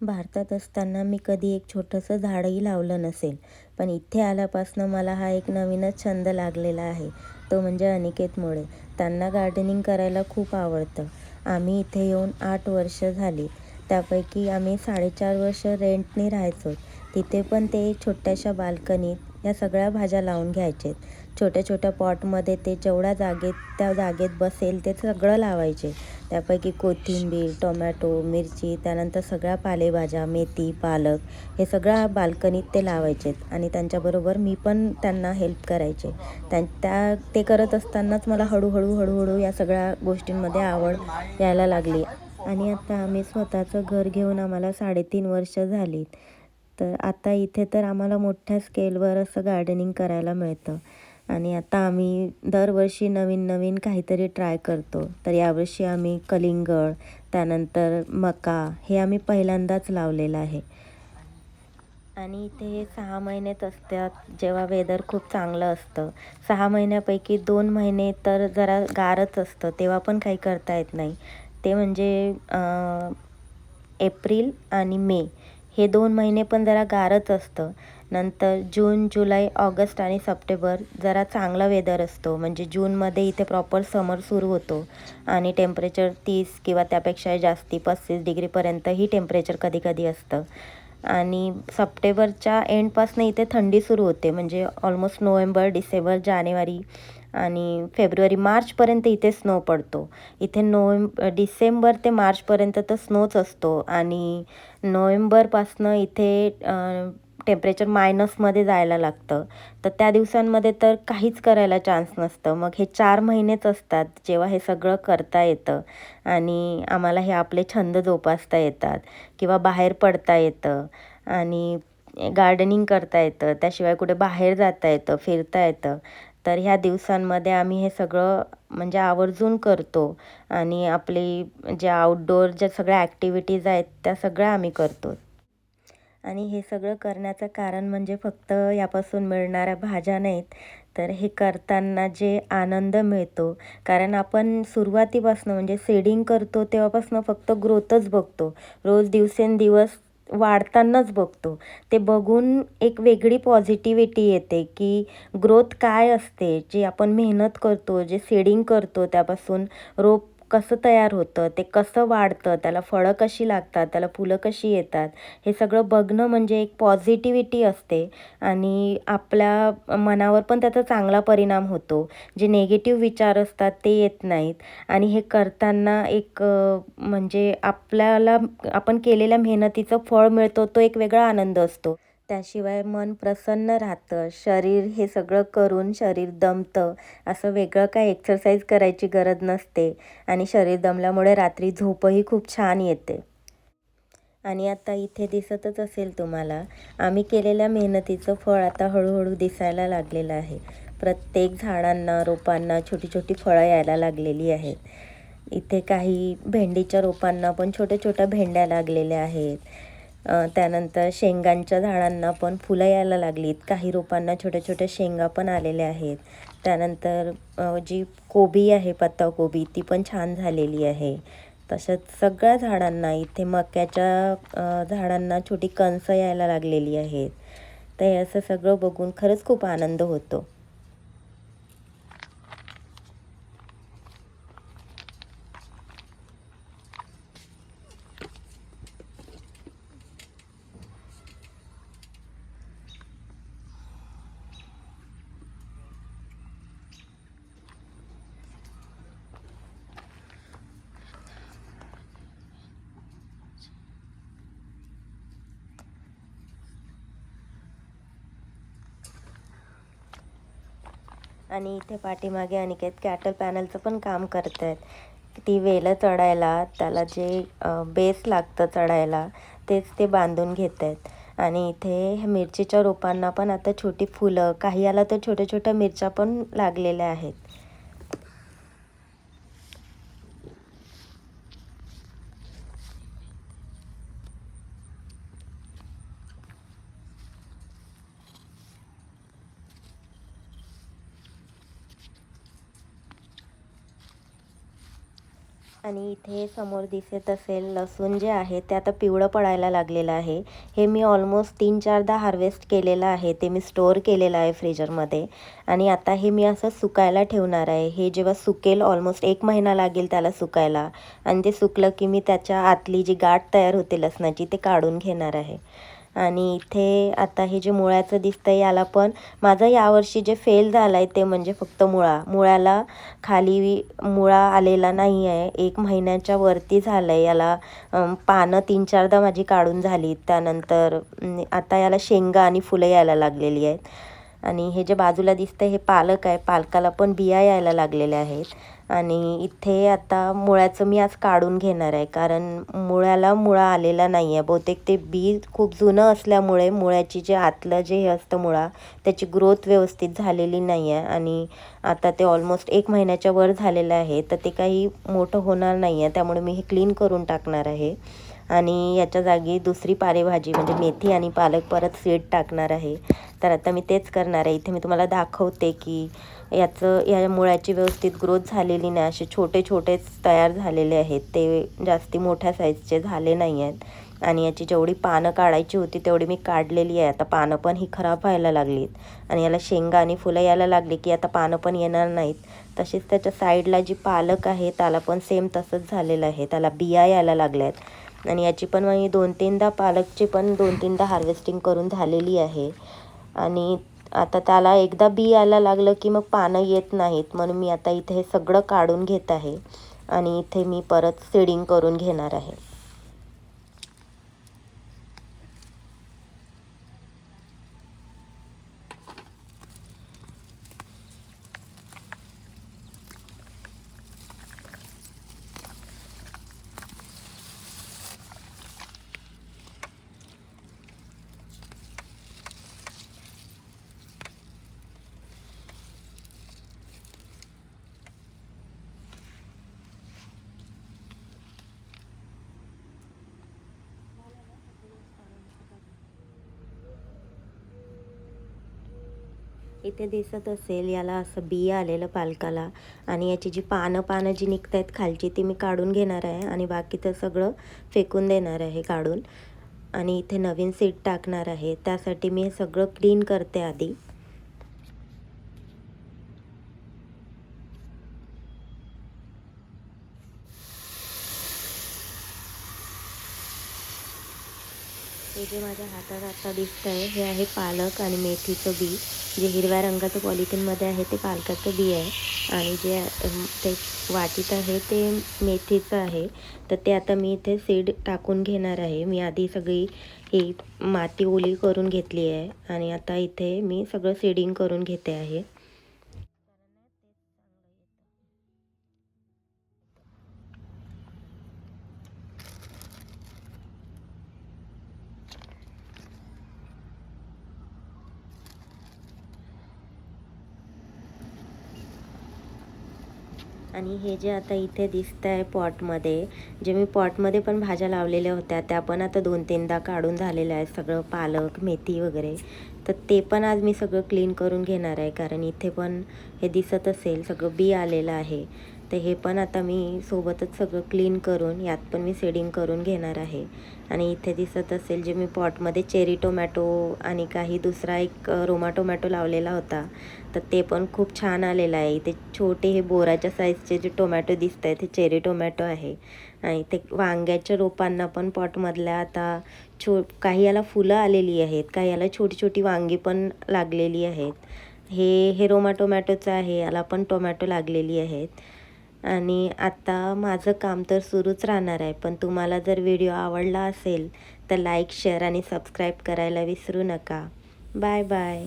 भारतात असताना मी कधी एक छोटंसं झाडही लावलं नसेल, पण इथे आल्यापासून मला हा एक नवीनच छंद लागलेला आहे. तो म्हणजे अनिकेत मुळे. त्यांना गार्डनिंग करायला खूप आवडतं. आम्ही इथे येऊन 8 वर्ष झाली. त्यापैकी आम्ही 4.5 वर्ष रेंटनी राहायचो. तिथे पण ते छोट्याशा बाल्कनीत या सगळ्या भाज्या लावून घ्यायचे. छोट्या छोट्या पॉटमध्ये ते जेवढ्या जागेत त्या जागेत बसेल ते सगळं लावायचे. त्यापैकी कोथिंबीर, टोमॅटो, मिरची, त्यानंतर सगळ्या पालेभाज्या, मेथी, पालक हे सगळं बाल्कनीत ते लावायचेत आणि त्यांच्याबरोबर मी पण त्यांना हेल्प करायचे. ते करत असतानाच मला हळूहळू या सगळ्या गोष्टींमध्ये आवड यायला लागली आणि आता आम्ही स्वतःचं घर घेऊन आम्हाला 3.5 वर्ष झाली. तर आता इथे तर आम्हाला मोठ्या स्केलवर असं गार्डनिंग करायला मिळतं आणि आता आम्ही दरवर्षी नवीन काहीतरी ट्राय करतो. तर यावर्षी आम्ही कलिंगड, त्यानंतर मका हे आम्ही पहिल्यांदाच लावलेलं आहे. आणि इथे हे 6 महिनेच असतात जेव्हा वेदर खूप चांगलं असतं. 6 महिन्यापैकी 2 महिने तर जरा गारच असतं, तेव्हा पण काही करता येत नाही. ते म्हणजे एप्रिल आणि मे हे 2 महिने पण जरा गारच असतं. नंतर जून, जुलै, ऑगस्ट आणि सप्टेंबर जरा चांगला वेदर असतो. म्हणजे जूनमध्ये इथे प्रॉपर समर सुरू होतो आणि टेम्परेचर 30 किंवा त्यापेक्षा जास्ती 35 डिग्रीपर्यंतही टेम्परेचर कधी असतं. आणि सप्टेंबरच्या एंडपासून इथे थंडी सुरू होते. म्हणजे ऑलमोस्ट नोव्हेंबर, डिसेंबर, जानेवारी आणि फेब्रुवारी, मार्चपर्यंत इथे स्नो पडतो. इथे डिसेंबर ते मार्चपर्यंत तर स्नोच असतो आणि नोव्हेंबरपासनं इथे टेम्परेचर मायनसमध्ये जायला लागतं. तर त्या दिवसांमध्ये तर काहीच करायला चान्स नसतं. मग हे 4 महिनेच असतात जेव्हा हे सगळं करता येतं आणि आम्हाला हे आपले छंद जोपासता येतात किंवा बाहेर पडता येतं आणि गार्डनिंग करता येतं. त्याशिवाय कुठे बाहेर जाता येतं, फिरता येतं. तर ह्या दिवसांमध्ये आम्ही हे सगळं म्हणजे आवर्जून करतो आणि आपली ज्या सगळ्या ॲक्टिव्हिटीज आहेत त्या सगळ्या आम्ही करतो. आणि हे सगळं करण्याचं कारण म्हणजे फक्त यापासून मिळणाऱ्या भाज्या नाहीत, तर हे करताना जे आनंद मिळतो. कारण आपण सुरुवातीपासून म्हणजे सीडिंग करतो तेव्हापासून फक्त ग्रोथच बघतो. रोज दिवसेंदिवस वाढतानाच बघतो. ते बघून एक वेगळी पॉझिटिव्हिटी येते की ग्रोथ काय असते, जे आपण मेहनत करतो, जे सीडिंग करतो त्यापासून रोप कसं तयार होतं, ते कसं वाढतं, त्याला फळं कशी लागतात, त्याला फुलं कशी येतात, हे सगळं बघणं म्हणजे एक पॉझिटिव्हिटी असते आणि आपल्या मनावर पण त्याचा चांगला परिणाम होतो. जे निगेटिव्ह विचार असतात ते येत नाहीत आणि हे करताना म्हणजे आपल्याला आपण केलेल्या मेहनतीचं फळ मिळतो, तो एक वेगळा आनंद असतो. त्याशिवाय मन प्रसन्न राहतं. हे सगळं करून शरीर दमतं. असं वेगळं काय एक्सरसाइज करायची गरज नसते आणि शरीर दमल्यामुळे रात्री झोपही खूप छान येते. आणि आता इथे दिसतच असेल तुम्हाला, आम्ही केलेल्या मेहनतीचं फळ आता हळूहळू दिसायला लागलेलं आहे. प्रत्येक झाडांना, रोपांना छोटी फळं यायला लागलेली आहेत. इथे काही भेंडीच्या रोपांना पण छोट्या भेंड्या लागलेल्या आहेत. त्यानंतर शेंगांच्या झाडांना पण फुलं यायला लागलीत. काही रोपांना छोट्या शेंगा पण आलेल्या आहेत. त्यानंतर जी कोबी आहे, पत्ताकोबी, ती पण छान झालेली आहे. तसंच सगळ्या झाडांना, इथे मक्याच्या झाडांना छोटी कणसं यायला लागलेली आहेत. तर हे असं सगळं बघून खरंच खूप आनंद होतो. आणि इथे पाठीमागे अनिकेत कॅटल पॅनलचं पण काम करत आहेत. ती वेलं चढायला, त्याला जे बेस लागतं चढायला, तेच ते बांधून घेत आहेत. आणि इथे मिरचीच्या रोपांना पण आता छोटी फुलं, काही याला तर छोट्या मिरच्या पण लागलेल्या आहेत. आणि इथे समोर दिसत असेल लसूण जे आहे ते आता पिवळं पडायला लागलेलं आहे. हे मी ऑलमोस्ट 3-4दा हार्वेस्ट केलेलं आहे. ते मी स्टोअर केलेलं आहे फ्रीजरमध्ये आणि आता हे मी असं सुकायला ठेवणार आहे. हे जेव्हा सुकेल ऑलमोस्ट 1 महिना लागेल त्याला सुकायला आणि ते सुकलं की मी त्याच्या आतली जी गाठ तयार होते लसणाची ते काढून घेणार आहे. आणि इथे आता हे जे मुळ्याचं दिसतं याला पण माझं यावर्षी जे फेल झालं आहे ते म्हणजे फक्त मुळ्याला खाली मुळा आलेला नाही आहे. 1 महिन्याच्या वरती झालं आहे याला. पानं 3-4दा माझी काढून झाली. त्यानंतर आता याला शेंगा आणि फुलं यायला लागलेली आहेत. आणि हे जे बाजूला दिसतं हे पालक आहे. पालकाला पण बिया यायला लागलेल्या आहेत. आणि इथे आता मुळ्याचं मी आज काढून घेणार आहे कारण मुळ्याला मुळा आलेला नाही आहे. बहुतेक ते बी खूप जुनं असल्यामुळे मुळ्याची जे आतलं जे हे असतं मुळा त्याची ग्रोथ व्यवस्थित झालेली नाही आहे आणि आता ते ऑलमोस्ट 1 महिन्याच्या वर झालेलं आहे. तर ते काही मोठं होणार नाही आहे. त्यामुळे मी हे क्लीन करून टाकणार आहे आणि याच्या जागी दुसरी पालेभाजी म्हणजे मेथी आणि पालक परत सीड टाकणार आहे. तर आता मी तेच करणार आहे. इथे मी तुम्हाला दाखवते की या मुळ्याची व्यवस्थित ग्रोथ झालेली नाही. असे छोटे छोटेच तयार झालेले आहेत. ते जास्ती मोठ्या साईजचे झाले नाही आहेत आणि याची जेवढी पानं काढायची होती तेवढी मी काढलेली आहे. आता पानं पण ही खराब व्हायला लागलीत आणि याला शेंगा आणि फुलं यायला लागली की आता पानं पण येणार नाहीत. तसेच त्याच्या साईडला जी पालक आहे त्याला पण सेम तसंच झालेलं आहे. त्याला बिया यायला लागल्यात आणि याची पण मी 2-3दा पालकची पण 2-3दा हार्वेस्टिंग करून झालेली आहे. आणि आता त्याला एकदा बी यायला लागलं की मग पानं येत नाहीत. म्हणून मी आता इथे हे सगळं काढून घेत आहे आणि इथे मी परत सीडिंग करून घेणार आहे. इथे दिसत असेल याला असं बिया आलेलं पालकाला आणि याची जी पानं जी निघत आहेत खालची ती मी काढून घेणार आहे आणि बाकीचं सगळं फेकून देणार आहे काढून आणि इथे नवीन सीड टाकणार आहे. त्यासाठी मी हे सगळं क्लीन करते आधी. हे जे माझ्या हातात आता दिसतं आहे हे आहे पालक आणि मेथीचं बी. जे हिरव्या रंगाचं पॉलिथिनमध्ये आहे ते पालकाचं बी आहे आणि जे ते वाटीत आहे ते मेथीचं आहे. तर ते आता मी इथे सीड टाकून घेणार आहे. मी आधी सगळी ही माती ओली करून घेतली आहे आणि आता इथे मी सगळं सीडिंग करून घेते आहे. आणि हे जे आता इथे दिसतं आहे पॉटमध्ये, जे मी पॉटमध्ये पण भाज्या लावलेल्या होत्या त्या पण आता 2-3दा काढून झालेल्या आहेत. सगळं पालक, मेथी वगैरे. तर ते पण आज मी सगळं क्लीन करून घेणार आहे कारण इथे पण हे दिसत असेल सगळं बी आलेलं आहे. तर हे पण आता मी सोबतच सगळं क्लीन करून यात पण मी सीडिंग करून घेणार आहे. आणि इथे दिसत असेल जे मी पॉटमध्ये चेरी टोमॅटो आणि काही दुसरा एक रोमा टोमॅटो लावलेला होता. तर ते पण खूप छान आलेलं आहे. इथे छोटे हे बोराच्या साईजचे जे टोमॅटो दिसत आहेत ते चेरी टोमॅटो आहे. आणि ते वांग्याच्या रोपांना पण पॉटमधल्या आता काही याला फुलं आलेली आहेत, काही याला छोटी छोटी वांगी पण लागलेली आहेत. हे रोमा टोमॅटोचं आहे, याला पण टोमॅटो लागलेली आहेत. आणि आता माझं काम तर सुरूच राहणार आहे. पण तुम्हाला जर व्हिडिओ आवडला असेल तर लाईक, शेअर आणि सबस्क्राईब करायला विसरू नका. Bye bye.